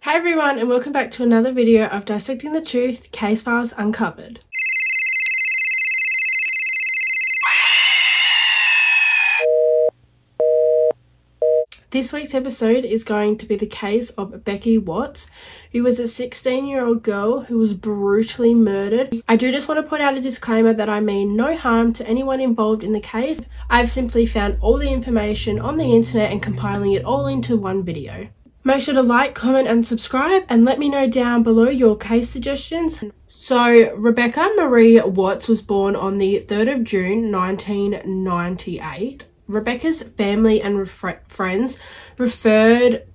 Hi everyone, and welcome back to another video of Dissecting the Truth, Case Files Uncovered. This week's episode is going to be the case of Becky Watts, who was a 16-year-old girl who was brutally murdered. I do just want to put out a disclaimer that I mean no harm to anyone involved in the case. I've simply found all the information on the internet and compiling it all into one video. Make sure to like, comment and subscribe, and let me know down below your case suggestions. So, Rebecca Marie Watts was born on the 3rd of June 1998. Rebecca's family and friends referred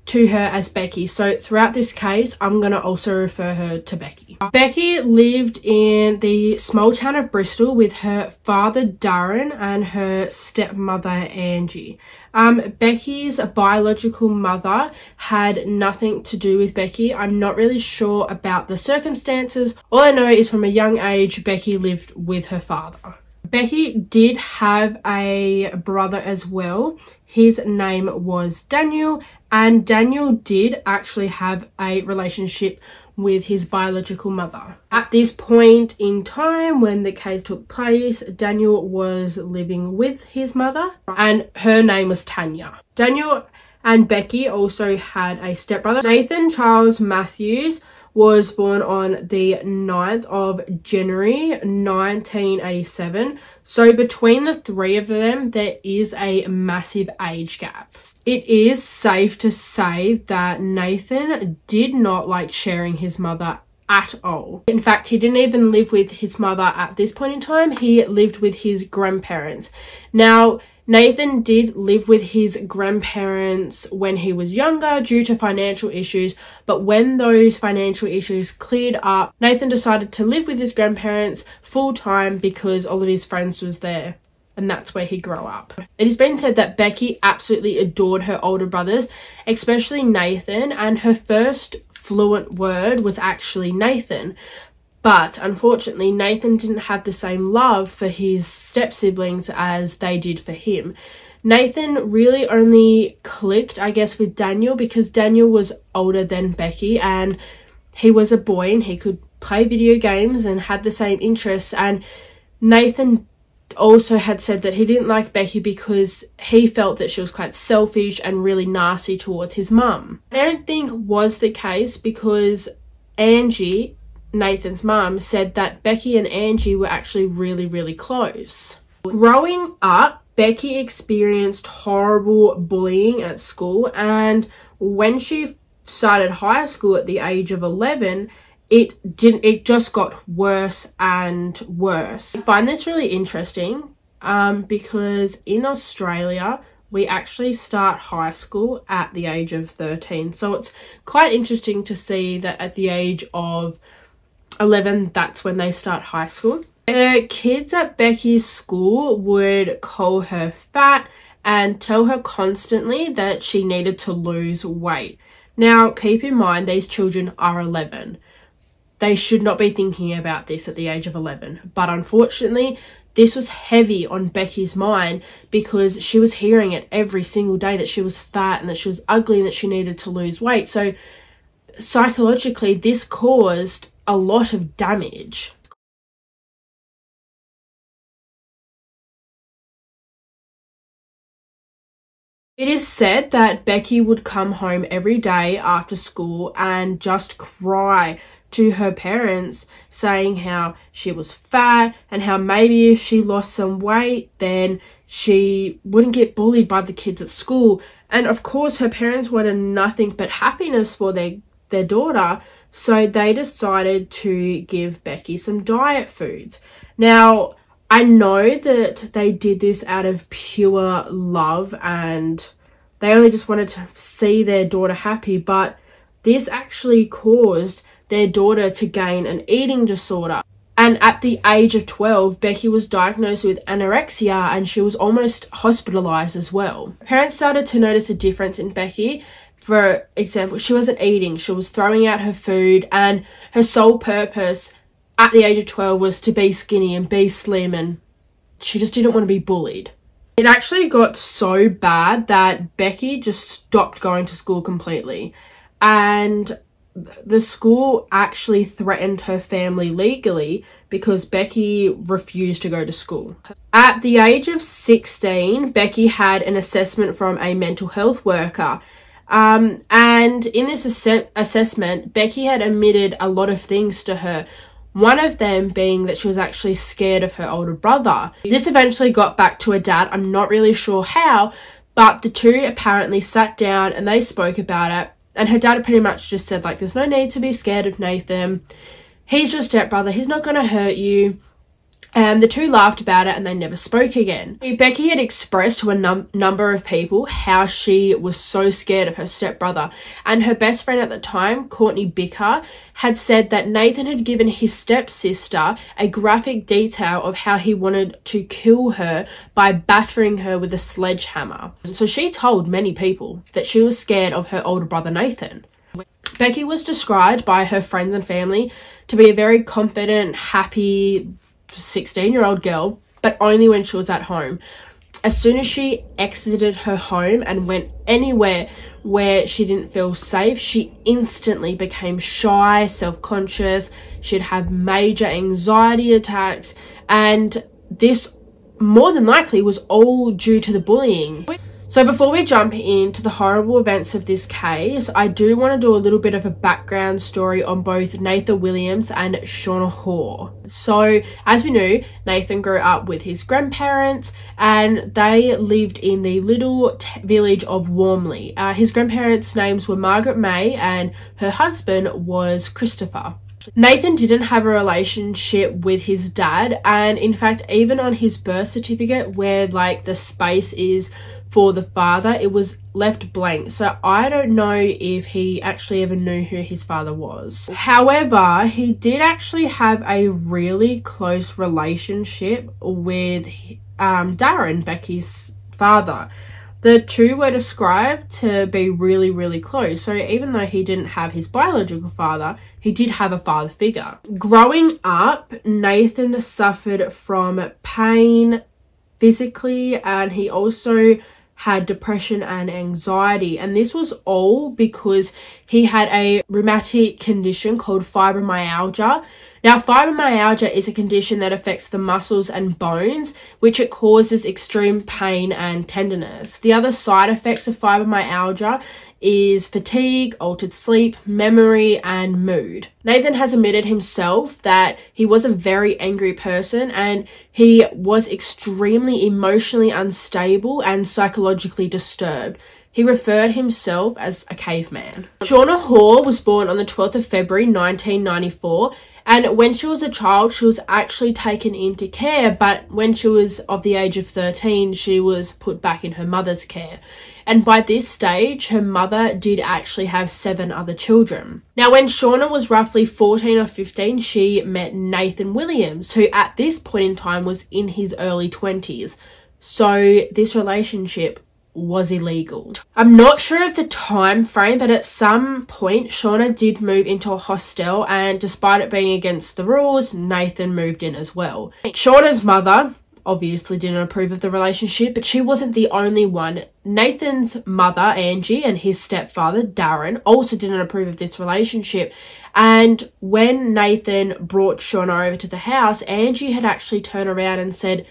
to her as Becky, so throughout this case I'm going to also refer her to Becky. Becky lived in the small town of Bristol with her father Darren and her stepmother Angie. Becky's biological mother had nothing to do with Becky. I'm not really sure about the circumstances. All I know is from a young age Becky lived with her father. Becky did have a brother as well. His name was Daniel, and Daniel did actually have a relationship with his biological mother. At this point in time when the case took place, Daniel was living with his mother and her name was Tanya. Daniel and Becky also had a stepbrother. Nathan Charles Matthews was born on the 9th of January 1987. So between the three of them, there is a massive age gap. It is safe to say that Nathan did not like sharing his mother at all. In fact, he didn't even live with his mother at this point in time. He lived with his grandparents. Now, Nathan did live with his grandparents when he was younger due to financial issues, but when those financial issues cleared up, Nathan decided to live with his grandparents full-time because all of his friends was there, and that's where he grew up. It has been said that Becky absolutely adored her older brothers, especially Nathan, and her first fluent word was actually Nathan. But unfortunately, Nathan didn't have the same love for his step-siblings as they did for him. Nathan really only clicked, I guess, with Daniel because Daniel was older than Becky and he was a boy and he could play video games and had the same interests. And Nathan also had said that he didn't like Becky because he felt that she was quite selfish and really nasty towards his mum. I don't think was the case because Angie, Nathan's mum, said that Becky and Angie were actually really close. Growing up, Becky experienced horrible bullying at school, and when she started high school at the age of 11, it just got worse and worse. I find this really interesting because in Australia we actually start high school at the age of 13, so it's quite interesting to see that at the age of 11, that's when they start high school. The kids at Becky's school would call her fat and tell her constantly that she needed to lose weight. Now, keep in mind, these children are 11. They should not be thinking about this at the age of 11. But unfortunately, this was heavy on Becky's mind because she was hearing it every single day that she was fat and that she was ugly and that she needed to lose weight. So psychologically, this caused a lot of damage. It is said that Becky would come home every day after school and just cry to her parents, saying how she was fat and how maybe if she lost some weight then she wouldn't get bullied by the kids at school. And of course her parents wanted nothing but happiness for their daughter, so they decided to give Becky some diet foods. Now, I know that they did this out of pure love and they only just wanted to see their daughter happy, but this actually caused their daughter to gain an eating disorder. And at the age of 12, Becky was diagnosed with anorexia and she was almost hospitalized as well. Parents started to notice a difference in Becky. For example, she wasn't eating, she was throwing out her food, and her sole purpose at the age of 12 was to be skinny and be slim, and she just didn't want to be bullied. It actually got so bad that Becky just stopped going to school completely. and the school actually threatened her family legally because Becky refused to go to school. At the age of 16, Becky had an assessment from a mental health worker. And in this assessment, Becky had admitted a lot of things to her. One of them being that she was actually scared of her older brother. This eventually got back to her dad. I'm not really sure how, but the two apparently sat down and they spoke about it. And her dad pretty much just said, like, there's no need to be scared of Nathan. He's your stepbrother. He's not going to hurt you. And the two laughed about it and they never spoke again. Becky had expressed to a number of people how she was so scared of her stepbrother. And her best friend at the time, Courtney Bicker, had said that Nathan had given his stepsister a graphic detail of how he wanted to kill her by battering her with a sledgehammer. So she told many people that she was scared of her older brother Nathan. Becky was described by her friends and family to be a very confident, happy 16-year-old girl, but only when she was at home. As soon as she exited her home and went anywhere where she didn't feel safe, she instantly became shy, self-conscious. She'd have major anxiety attacks, and this more than likely was all due to the bullying. So before we jump into the horrible events of this case, I do want to do a little bit of a background story on both Nathan Williams and Shauna Hoare. So as we know, Nathan grew up with his grandparents and they lived in the little village of Warmley. His grandparents' names were Margaret May and her husband was Christopher. Nathan didn't have a relationship with his dad, and in fact even on his birth certificate where like the space is for the father, it was left blank. So I don't know if he actually ever knew who his father was. However, he did actually have a really close relationship with Darren, Becky's father. The two were described to be really, really close. So even though he didn't have his biological father, he did have a father figure. Growing up, Nathan suffered from pain physically, and he also had depression and anxiety, and this was all because he had a rheumatic condition called fibromyalgia. Now, fibromyalgia is a condition that affects the muscles and bones, which it causes extreme pain and tenderness. The other side effects of fibromyalgia is fatigue, altered sleep, memory, and mood. Nathan has admitted himself that he was a very angry person and he was extremely emotionally unstable and psychologically disturbed. He referred himself as a caveman. Shauna Hoare was born on the 12th of February 1994, and when she was a child, she was actually taken into care, but when she was of the age of 13, she was put back in her mother's care. And by this stage, her mother did actually have 7 other children. Now, when Shauna was roughly 14 or 15, she met Nathan Williams, who at this point in time was in his early 20s. So this relationship was illegal. I'm not sure of the time frame, but at some point Shauna did move into a hostel, and despite it being against the rules, Nathan moved in as well. Shauna's mother obviously didn't approve of the relationship, but she wasn't the only one. Nathan's mother, Angie, and his stepfather, Darren, also didn't approve of this relationship. And when Nathan brought Shauna over to the house, Angie had actually turned around and said,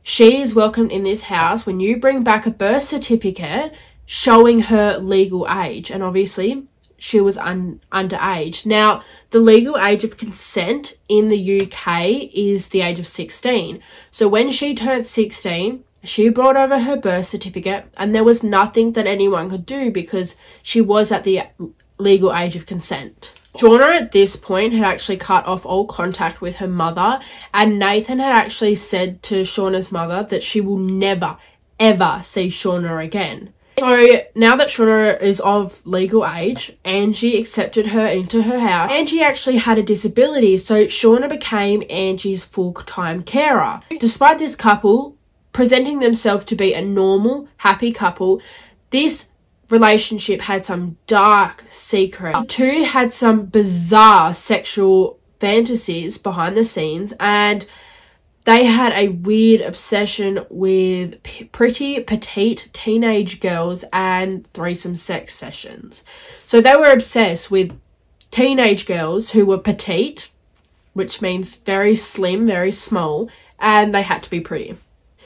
"She is welcome in this house when you bring back a birth certificate showing her legal age." And obviously she was underage. Now, the legal age of consent in the UK is the age of 16. So when she turned 16, she brought over her birth certificate, and there was nothing that anyone could do because she was at the legal age of consent. Shauna at this point had actually cut off all contact with her mother, and Nathan had actually said to Shauna's mother that she will never, ever see Shauna again. So now that Shauna is of legal age, Angie accepted her into her house. Angie actually had a disability, so Shauna became Angie's full-time carer. Despite this couple presenting themselves to be a normal, happy couple, this relationship had some dark secrets. The two had some bizarre sexual fantasies behind the scenes, and they had a weird obsession with pretty petite teenage girls and threesome sex sessions. So they were obsessed with teenage girls who were petite, which means very slim, very small, and they had to be pretty.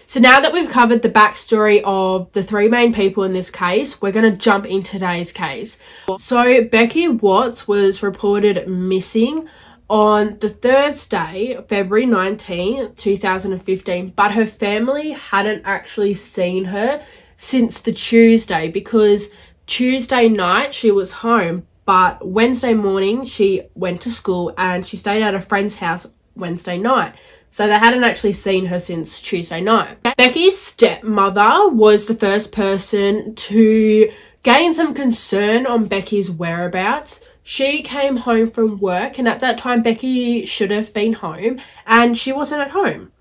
So now that we've covered the backstory of the three main people in this case, we're going to jump into today's case. So Becky Watts was reported missing on the Thursday, February 19th, 2015, but her family hadn't actually seen her since the Tuesday, because Tuesday night she was home, but Wednesday morning she went to school and she stayed at a friend's house Wednesday night. So they hadn't actually seen her since Tuesday night. Becky's stepmother was the first person to gain some concern on Becky's whereabouts. She came home from work, and at that time Becky should have been home, and she wasn't at home.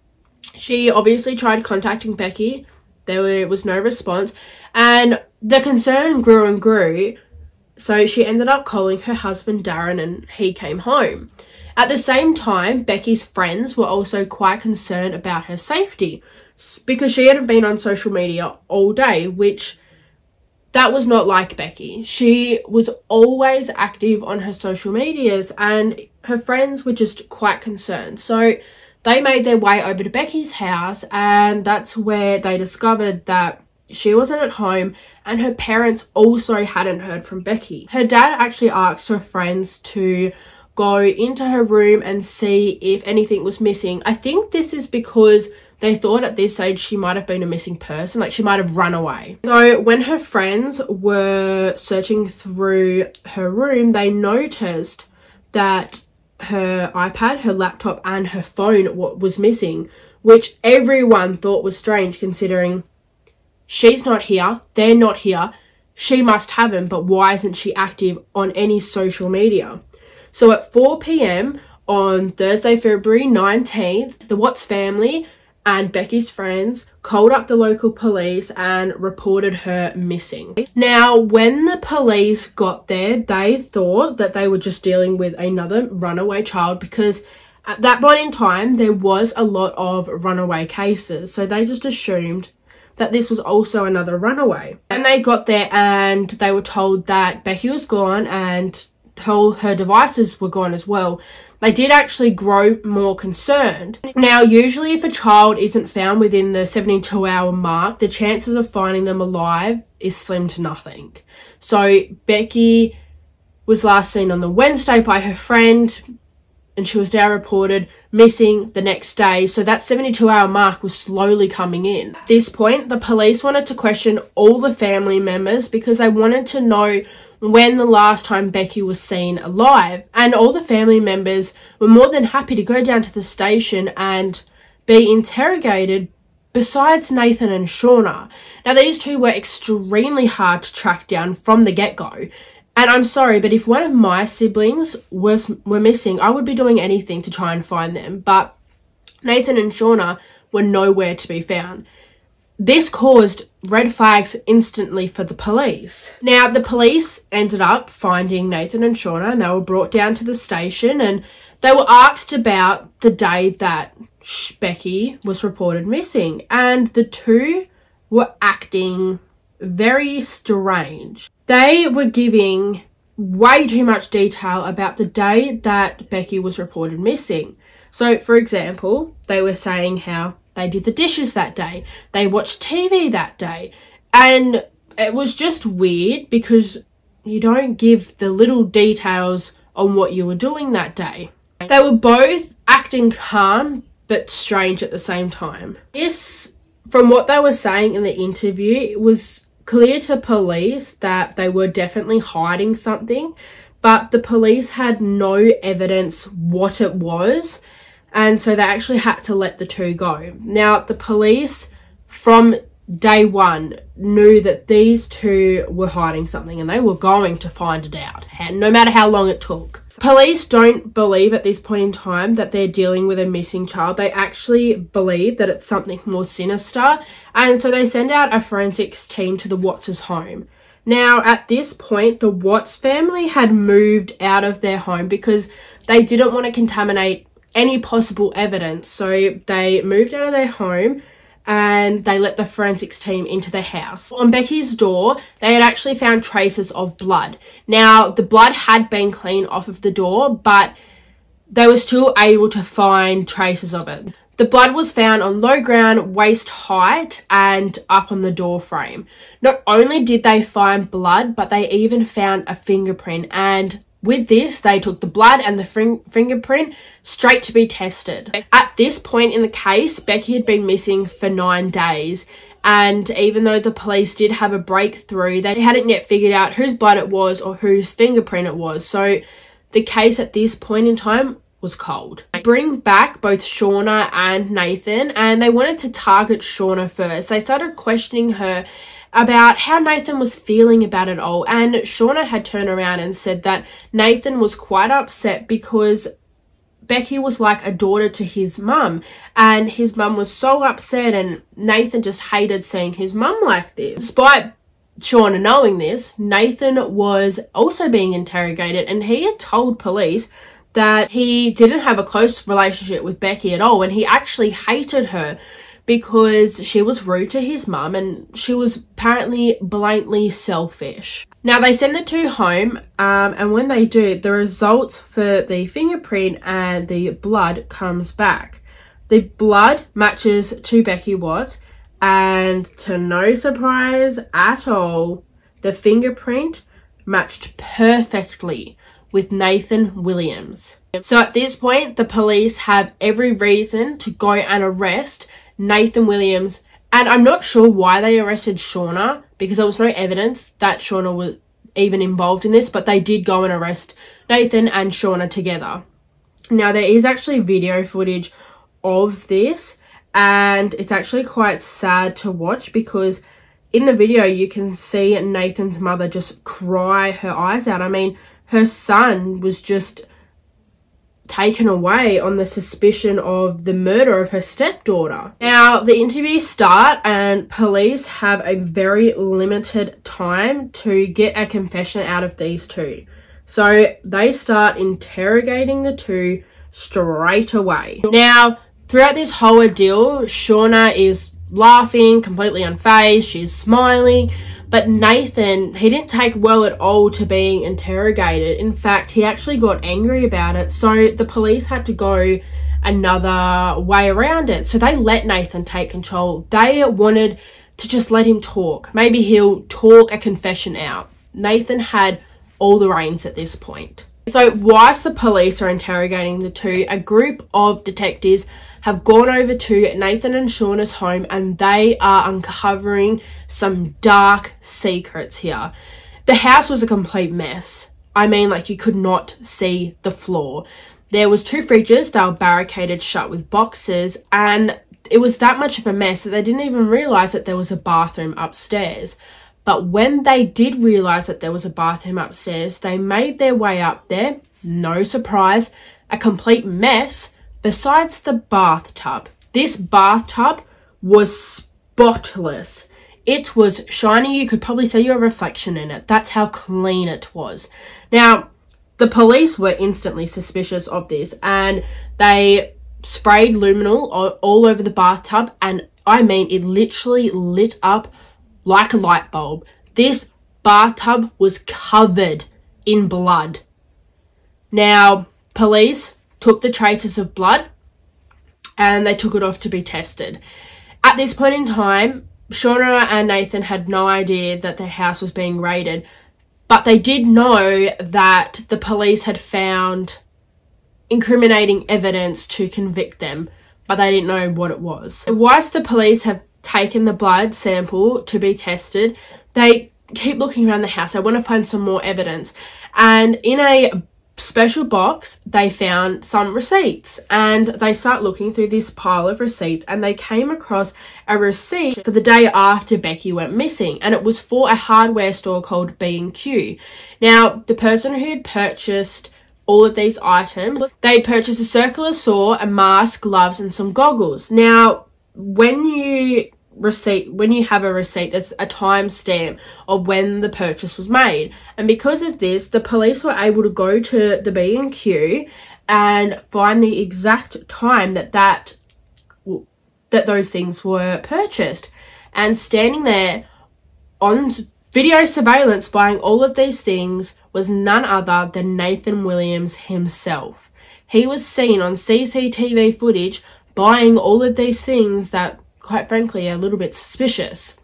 She obviously tried contacting Becky. There was no response, and the concern grew and grew. So she ended up calling her husband Darren, and he came home. At the same time, Becky's friends were also quite concerned about her safety, because she hadn't been on social media all day, which that was not like Becky. She was always active on her social medias, and her friends were just quite concerned. So they made their way over to Becky's house, and that's where they discovered that she wasn't at home, and her parents also hadn't heard from Becky. Her dad actually asked her friends to go into her room and see if anything was missing. I think this is because they thought at this stage she might have been a missing person, like she might have run away. So when her friends were searching through her room, they noticed that her iPad, her laptop, and her phone was missing, which everyone thought was strange, considering she's not here, they're not here, she must have them, but why isn't she active on any social media? So at 4 p.m. on Thursday, February 19th, the Watts family and Becky's friends called up the local police and reported her missing. Now, when the police got there, they thought that they were just dealing with another runaway child, because at that point in time, there was a lot of runaway cases. So they just assumed that this was also another runaway. And they got there and they were told that Becky was gone and her devices were gone as well. They did actually grow more concerned. Now, usually if a child isn't found within the 72-hour mark, the chances of finding them alive is slim to nothing. So Becky was last seen on the Wednesday by her friend, and she was now reported missing the next day. So that 72-hour mark was slowly coming in. At this point, the police wanted to question all the family members because they wanted to know when the last time Becky was seen alive. And all the family members were more than happy to go down to the station and be interrogated, besides Nathan and Shauna. Now, these two were extremely hard to track down from the get-go. And I'm sorry, but if one of my siblings were missing, I would be doing anything to try and find them. But Nathan and Shauna were nowhere to be found. This caused red flags instantly for the police. Now, the police ended up finding Nathan and Shauna, and they were brought down to the station, and they were asked about the day that Becky was reported missing. And the two were acting very strange. They were giving way too much detail about the day that Becky was reported missing. So, for example, they were saying how they did the dishes that day, they watched TV that day, and it was just weird because you don't give the little details on what you were doing that day. They were both acting calm but strange at the same time. This, from what they were saying in the interview, it was clear to police that they were definitely hiding something, but the police had no evidence what it was, and so they actually had to let the two go. Now, the police from day one knew that these two were hiding something, and they were going to find it out, no matter how long it took. Police don't believe at this point in time that they're dealing with a missing child. They actually believe that it's something more sinister, and so they send out a forensics team to the Watts' home. Now, at this point, the Watts family had moved out of their home because they didn't want to contaminate any possible evidence. So they moved out of their home and they let the forensics team into the house. On Becky's door, they had actually found traces of blood. Now, the blood had been cleaned off of the door, but they were still able to find traces of it. The blood was found on low ground, waist height, and up on the door frame. Not only did they find blood, but they even found a fingerprint. And with this, they took the blood and the fingerprint straight to be tested. At this point in the case, Becky had been missing for 9 days. And even though the police did have a breakthrough, they hadn't yet figured out whose blood it was or whose fingerprint it was. So the case at this point in time was cold. They bring back both Shauna and Nathan, and they wanted to target Shauna first. They started questioning her about how Nathan was feeling about it all, and Shauna had turned around and said that Nathan was quite upset because Becky was like a daughter to his mum, and his mum was so upset, and Nathan just hated seeing his mum like this. Despite Shauna knowing this, Nathan was also being interrogated, and he had told police that he didn't have a close relationship with Becky at all, and he actually hated her because she was rude to his mum and she was apparently blatantly selfish. Now, they send the two home, and when they do, the results for the fingerprint and the blood comes back. The blood matches to Becky Watts, and to no surprise at all, the fingerprint matched perfectly with Nathan Williams. So at this point, the police have every reason to go and arrest Nathan Williams, and I'm not sure why they arrested Shauna because there was no evidence that Shauna was even involved in this, but they did go and arrest Nathan and Shauna together. Now, there is actually video footage of this, and it's actually quite sad to watch because in the video you can see Nathan's mother just cry her eyes out. I mean, her son was just taken away on the suspicion of the murder of her stepdaughter. Now, the interviews start and police have a very limited time to get a confession out of these two. So they start interrogating the two straight away. Now, throughout this whole ordeal, Shauna is laughing, completely unfazed, she's smiling, but Nathan, he didn't take well at all to being interrogated. In fact, he actually got angry about it, so the police had to go another way around it. So they let Nathan take control. They wanted to just let him talk. Maybe he'll talk a confession out. Nathan had all the reins at this point. So whilst the police are interrogating the two, a group of detectives have gone over to Nathan and Shauna's home, and they are uncovering some dark secrets here. The house was a complete mess. I mean, like, you could not see the floor. There was 2 fridges, they were barricaded shut with boxes, and it was that much of a mess that they didn't even realise that there was a bathroom upstairs. But when they did realise that there was a bathroom upstairs, they made their way up there. No surprise, a complete mess. Besides the bathtub, this bathtub was spotless. It was shiny. You could probably see your reflection in it. That's how clean it was. Now, the police were instantly suspicious of this, and they sprayed luminol all over the bathtub, and I mean, it literally lit up like a light bulb. This bathtub was covered in blood. Now, police took the traces of blood and they took it off to be tested. At this point in time, Shauna and Nathan had no idea that their house was being raided, but they did know that the police had found incriminating evidence to convict them, but they didn't know what it was. Whilst the police have taken the blood sample to be tested, they keep looking around the house. They want to find some more evidence, and in a special box they found some receipts, and they start looking through this pile of receipts, and they came across a receipt for the day after Becky went missing, and it was for a hardware store called B&Q. Now, the person who had purchased all of these items, they purchased a circular saw, a mask, gloves, and some goggles. Now, when you have a receipt, there's a timestamp of when the purchase was made, and because of this, the police were able to go to the B&Q and find the exact time that those things were purchased. And standing there on video surveillance buying all of these things was none other than Nathan Williams himself. He was seen on CCTV footage buying all of these things that, quite frankly, are a little bit suspicious.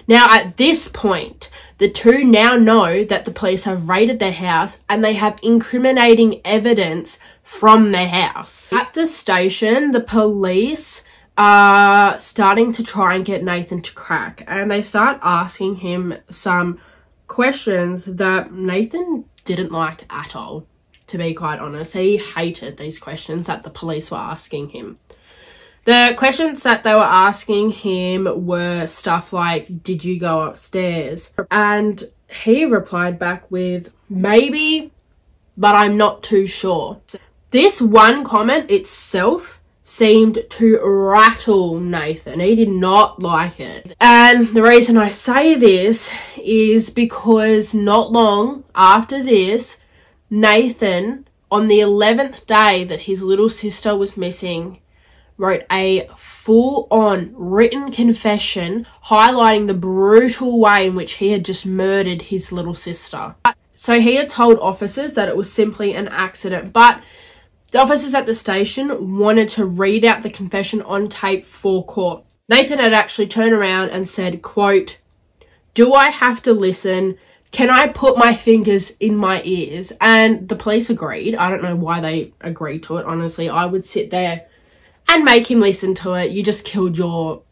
Now, at this point, the two now know that the police have raided their house and they have incriminating evidence from their house. At the station, the police are starting to try and get Nathan to crack, and they start asking him some questions that Nathan didn't like at all, to be quite honest. He hated these questions that the police were asking him. The questions that they were asking him were stuff like, did you go upstairs? And he replied back with, maybe, but I'm not too sure. This one comment itself seemed to rattle Nathan. He did not like it. And the reason I say this is because not long after this, Nathan, on the 11th day that his little sister was missing, wrote a full-on written confession highlighting the brutal way in which he had just murdered his little sister. So he had told officers that it was simply an accident, but the officers at the station wanted to read out the confession on tape for court. Nathan had actually turned around and said, quote, "Do I have to listen? Can I put my fingers in my ears?" And the police agreed. I don't know why they agreed to it, honestly. I would sit there and make him listen to it. You just killed your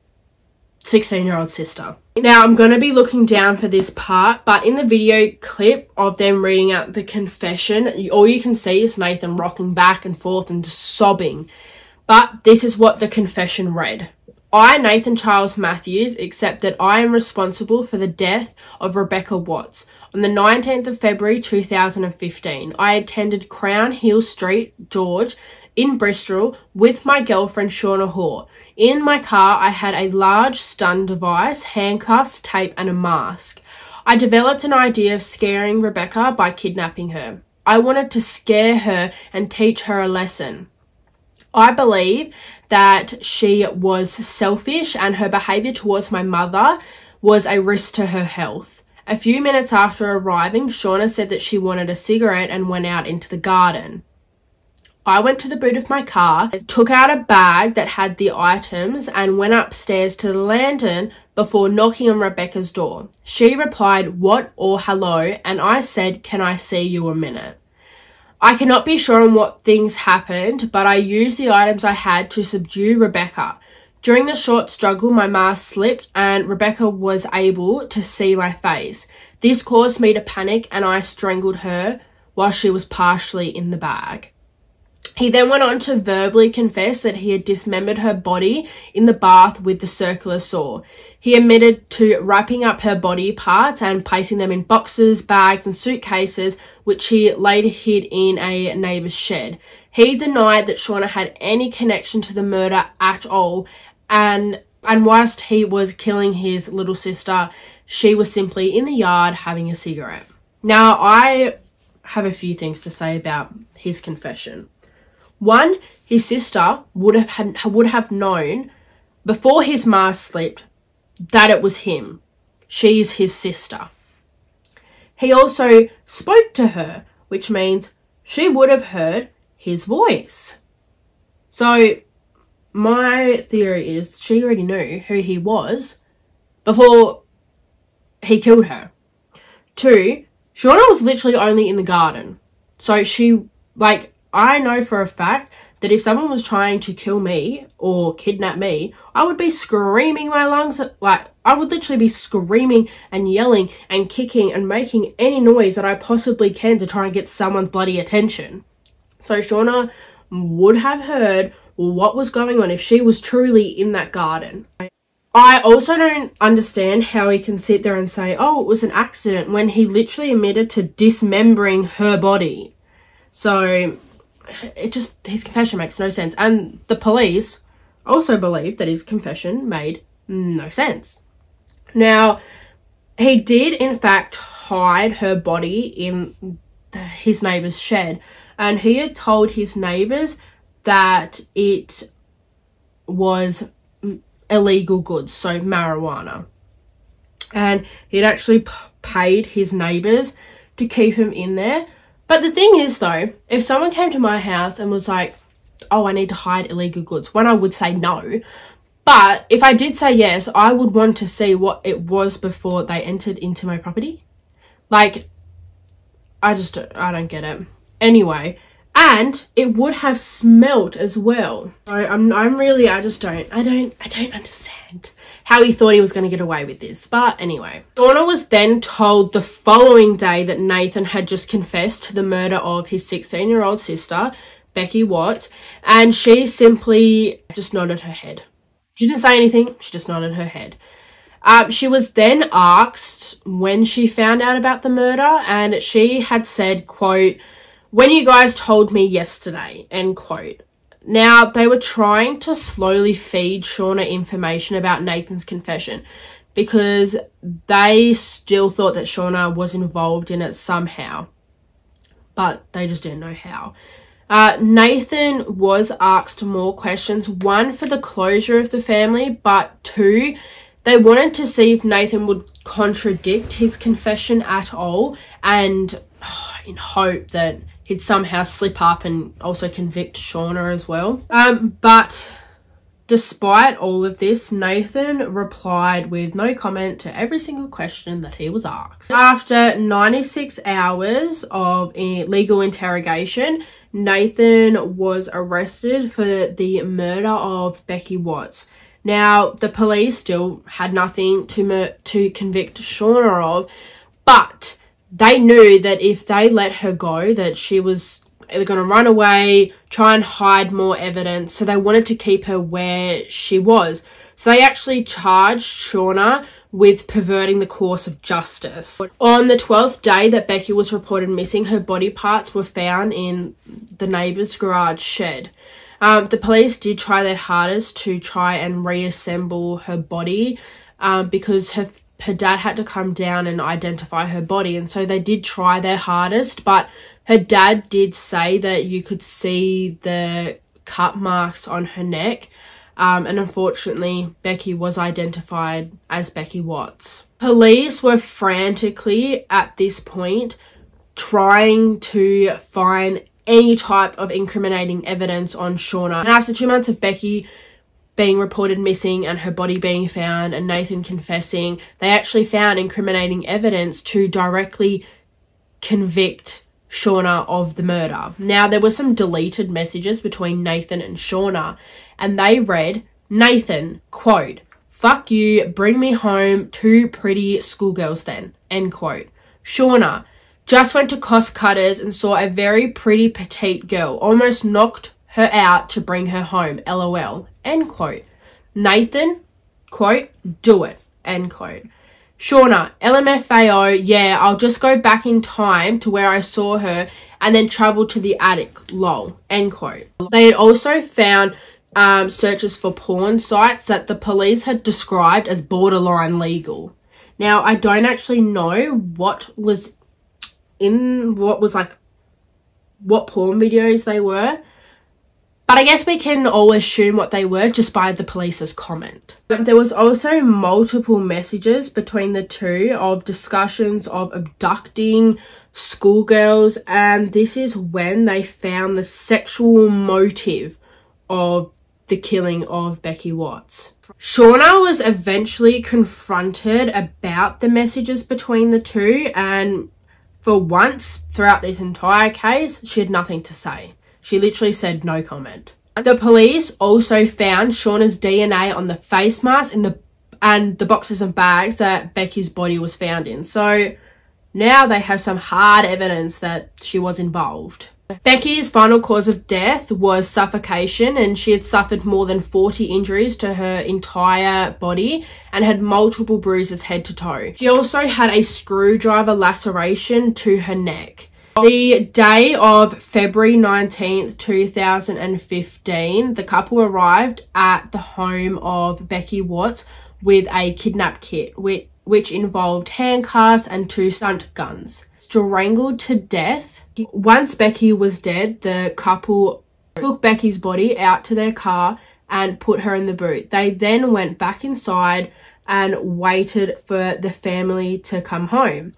16-year-old sister. Now, I'm going to be looking down for this part, but in the video clip of them reading out the confession, all you can see is Nathan rocking back and forth and just sobbing. But this is what the confession read. I, Nathan Charles Matthews, accept that I am responsible for the death of Rebecca Watts. On the 19th of February 2015, I attended Crown Hill Street, George, in Bristol with my girlfriend Shauna Hoare. In my car, I had a large stun device, handcuffs, tape and a mask. I developed an idea of scaring Rebecca by kidnapping her. I wanted to scare her and teach her a lesson. I believe that she was selfish and her behaviour towards my mother was a risk to her health. A few minutes after arriving, Shauna said that she wanted a cigarette and went out into the garden. I went to the boot of my car, took out a bag that had the items and went upstairs to the landing before knocking on Rebecca's door. She replied, "What?" or "Hello," and I said, "Can I see you a minute?" I cannot be sure on what things happened, but I used the items I had to subdue Rebecca. During the short struggle, my mask slipped and Rebecca was able to see my face. This caused me to panic and I strangled her while she was partially in the bag. He then went on to verbally confess that he had dismembered her body in the bath with the circular saw. He admitted to wrapping up her body parts and placing them in boxes, bags and suitcases, which he later hid in a neighbour's shed. He denied that Shauna had any connection to the murder at all, and whilst he was killing his little sister, she was simply in the yard having a cigarette. Now, I have a few things to say about his confession. One, his sister would have known before his mask slipped that it was him. She's his sister. He also spoke to her, which means she would have heard his voice. So my theory is she already knew who he was before he killed her. Two, Shauna was literally only in the garden. So I know for a fact that if someone was trying to kill me or kidnap me, I would be screaming my lungs. I would literally be screaming and yelling and kicking and making any noise that I possibly can to try and get someone's bloody attention. So Shauna would have heard what was going on if she was truly in that garden. I also don't understand how he can sit there and say, oh, it was an accident, when he literally admitted to dismembering her body. So his confession makes no sense. And the police also believe that his confession made no sense. Now, he did in fact hide her body in his neighbour's shed, and he had told his neighbours that it was illegal goods, so marijuana. And he'd actually paid his neighbours to keep him in there. But the thing is though, if someone came to my house and was like, oh, I need to hide illegal goods, one, I would say no. But if I did say yes, I would want to see what it was before they entered into my property. Like, I don't get it. Anyway, and it would have smelt as well. So I don't understand how he thought he was going to get away with this. But anyway, Shauna was then told the following day that Nathan had just confessed to the murder of his 16-year-old sister, Becky Watts, and she simply just nodded her head. She didn't say anything, she just nodded her head. She was then asked when she found out about the murder, and she had said, quote, "When you guys told me yesterday," end quote. Now, they were trying to slowly feed Shauna information about Nathan's confession because they still thought that Shauna was involved in it somehow, but they just didn't know how. Nathan was asked more questions, one for the closure of the family, but two, they wanted to see if Nathan would contradict his confession at all, and in hope that he'd somehow slip up and also convict Shauna as well. But despite all of this, Nathan replied with no comment to every single question that he was asked. After 96 hours of legal interrogation, Nathan was arrested for the murder of Becky Watts. Now, the police still had nothing to convict Shauna of, but they knew that if they let her go, that she was either going to run away, try and hide more evidence, so they wanted to keep her where she was. So they actually charged Shauna with perverting the course of justice. On the 12th day that Becky was reported missing, her body parts were found in the neighbour's garage shed. The police did try their hardest to try and reassemble her body because her dad had to come down and identify her body, and so they did try their hardest, but her dad did say that you could see the cut marks on her neck, and unfortunately Becky was identified as Becky Watts. Police were frantically at this point trying to find any type of incriminating evidence on Shauna, and after 2 months of Becky being reported missing and her body being found and Nathan confessing, they actually found incriminating evidence to directly convict Shauna of the murder. Now, there were some deleted messages between Nathan and Shauna, and they read, Nathan, quote, "Fuck you, bring me home 2 pretty schoolgirls then," end quote. Shauna, "Just went to Cost Cutters and saw a very pretty petite girl, almost knocked her out to bring her home, lol, end quote. Nathan, quote, "Do it," end quote. Shauna, LMFAO, "Yeah, I'll just go back in time to where I saw her and then travel to the attic, lol," end quote. They had also found searches for porn sites that the police had described as borderline legal. Now, I don't actually know what porn videos they were, but I guess we can all assume what they were just by the police's comment. There was also multiple messages between the two of discussions of abducting schoolgirls, and this is when they found the sexual motive of the killing of Becky Watts. Shauna was eventually confronted about the messages between the two, and for once throughout this entire case, she had nothing to say. She literally said no comment. The police also found Shauna's DNA on the face mask and the boxes and bags that Becky's body was found in. So now they have some hard evidence that she was involved. Becky's final cause of death was suffocation, and she had suffered more than 40 injuries to her entire body and had multiple bruises head to toe. She also had a screwdriver laceration to her neck. The day of February 19th, 2015, the couple arrived at the home of Becky Watts with a kidnap kit, which involved handcuffs and 2 stunt guns. Strangled to death. Once Becky was dead, the couple took Becky's body out to their car and put her in the boot. They then went back inside and waited for the family to come home.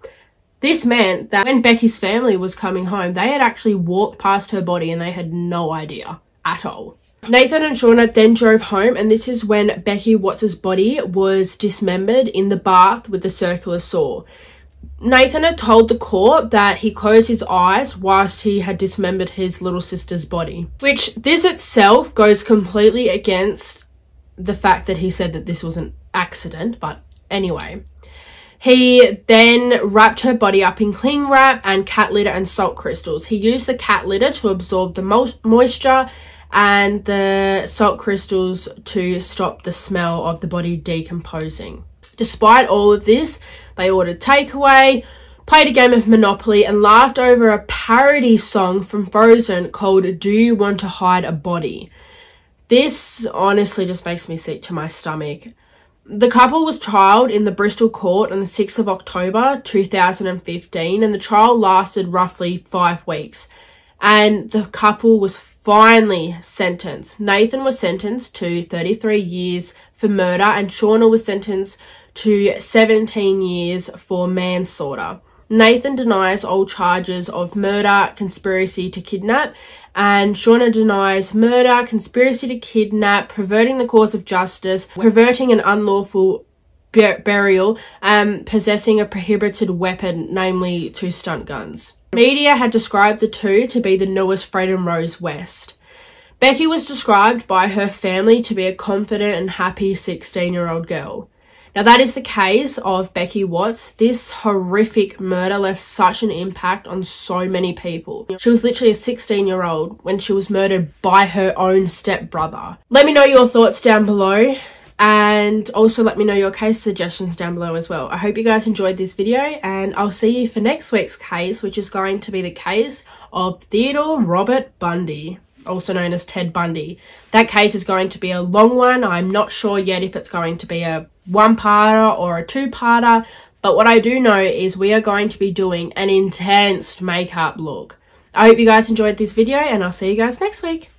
This meant that when Becky's family was coming home, they had actually walked past her body and they had no idea at all. Nathan and Shauna then drove home, and this is when Becky Watts' body was dismembered in the bath with the circular saw. Nathan had told the court that he closed his eyes whilst he had dismembered his little sister's body, which this itself goes completely against the fact that he said that this was an accident, but anyway. He then wrapped her body up in cling wrap and cat litter and salt crystals. He used the cat litter to absorb the moisture and the salt crystals to stop the smell of the body decomposing. Despite all of this, they ordered takeaway, played a game of Monopoly, and laughed over a parody song from Frozen called Do You Want to Hide a Body? This honestly just makes me sick to my stomach. The couple was trialed in the Bristol court on the 6th of October 2015, and the trial lasted roughly 5 weeks. And the couple was finally sentenced. Nathan was sentenced to 33 years for murder, and Shauna was sentenced to 17 years for manslaughter. Nathan denies all charges of murder, conspiracy to kidnap, and Shauna denies murder, conspiracy to kidnap, perverting the cause of justice, perverting an unlawful burial, and possessing a prohibited weapon, namely 2 stunt guns. Media had described the two to be the newest Fred and Rose West. Becky was described by her family to be a confident and happy 16-year-old girl. Now, that is the case of Becky Watts. This horrific murder left such an impact on so many people. She was literally a 16-year-old when she was murdered by her own stepbrother. Let me know your thoughts down below, and also let me know your case suggestions down below as well. I hope you guys enjoyed this video, and I'll see you for next week's case, which is going to be the case of Theodore Robert Bundy, also known as Ted Bundy. That case is going to be a long one. I'm not sure yet if it's going to be a 1-parter or a 2-parter, but what I do know is we are going to be doing an intense makeup look. I hope you guys enjoyed this video, and I'll see you guys next week.